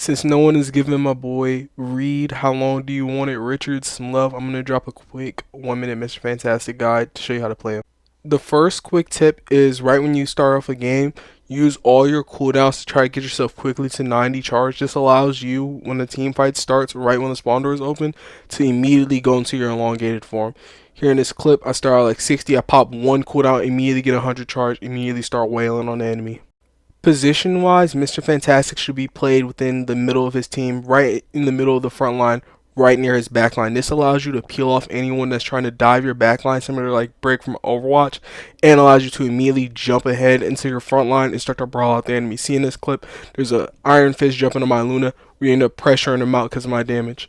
Since no one is giving my boy Reed How Long Do You Want It Richards some love, I'm going to drop a quick 1 minute Mr. Fantastic guide to show you how to play him. The first quick tip is right when you start off a game, use all your cooldowns to try to get yourself quickly to 90 charge. This allows you, when the team fight starts, right when the spawn door is open, to immediately go into your elongated form. Here in this clip, I start out like 60, I pop one cooldown, immediately get 100 charge, immediately start wailing on the enemy. Position wise, Mr. Fantastic should be played within the middle of his team, right in the middle of the front line, right near his back line. This allows you to peel off anyone that's trying to dive your back line, similar to like Break from Overwatch, and allows you to immediately jump ahead into your front line and start to brawl out the enemy. See in this clip, there's a Iron Fist jumping on my Luna. We end up pressuring him out because of my damage.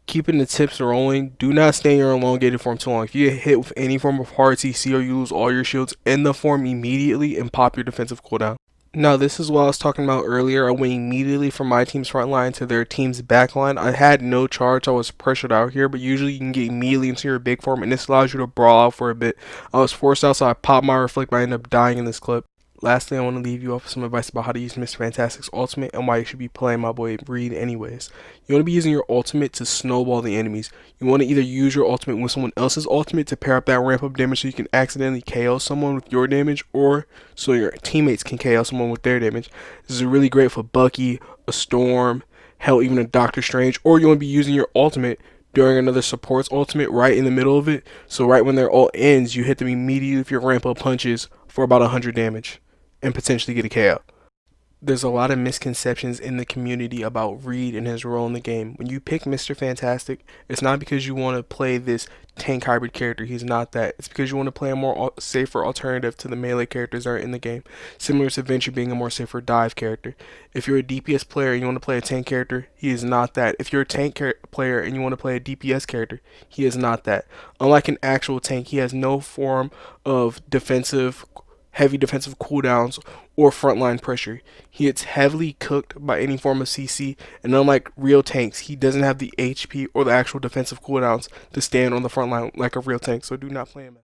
Keeping the tips rolling, do not stay in your elongated form too long. If you get hit with any form of hard CC or you lose all your shields, end the form immediately and pop your defensive cooldown. Now, this is what I was talking about earlier. I went immediately from my team's front line to their team's back line. I had no charge. I was pressured out here, but usually you can get immediately into your big form, and this allows you to brawl out for a bit. I was forced out, so I popped my reflect, but I ended up dying in this clip. Lastly, I want to leave you off with some advice about how to use Mr. Fantastic's ultimate and why you should be playing my boy Reed anyways. You want to be using your ultimate to snowball the enemies. You want to either use your ultimate with someone else's ultimate to pair up that ramp up damage so you can accidentally KO someone with your damage, or so your teammates can KO someone with their damage. This is really great for Bucky, a Storm, hell, even a Doctor Strange. Or you want to be using your ultimate during another support's ultimate right in the middle of it, so right when their ult ends, you hit them immediately with your ramp up punches for about 100 damage and potentially get a KO. There's a lot of misconceptions in the community about Reed and his role in the game. When you pick Mr. Fantastic, it's not because you want to play this tank hybrid character. He's not that. It's because you want to play a more safer alternative to the melee characters that are in the game, similar to Venture being a more safer dive character. If you're a DPS player and you want to play a tank character, he is not that. If you're a tank player and you want to play a DPS character, he is not that. Unlike an actual tank, he has no form of heavy defensive cooldowns or frontline pressure. He gets heavily cooked by any form of CC, and unlike real tanks, he doesn't have the HP or the actual defensive cooldowns to stand on the front line like a real tank, so do not play him.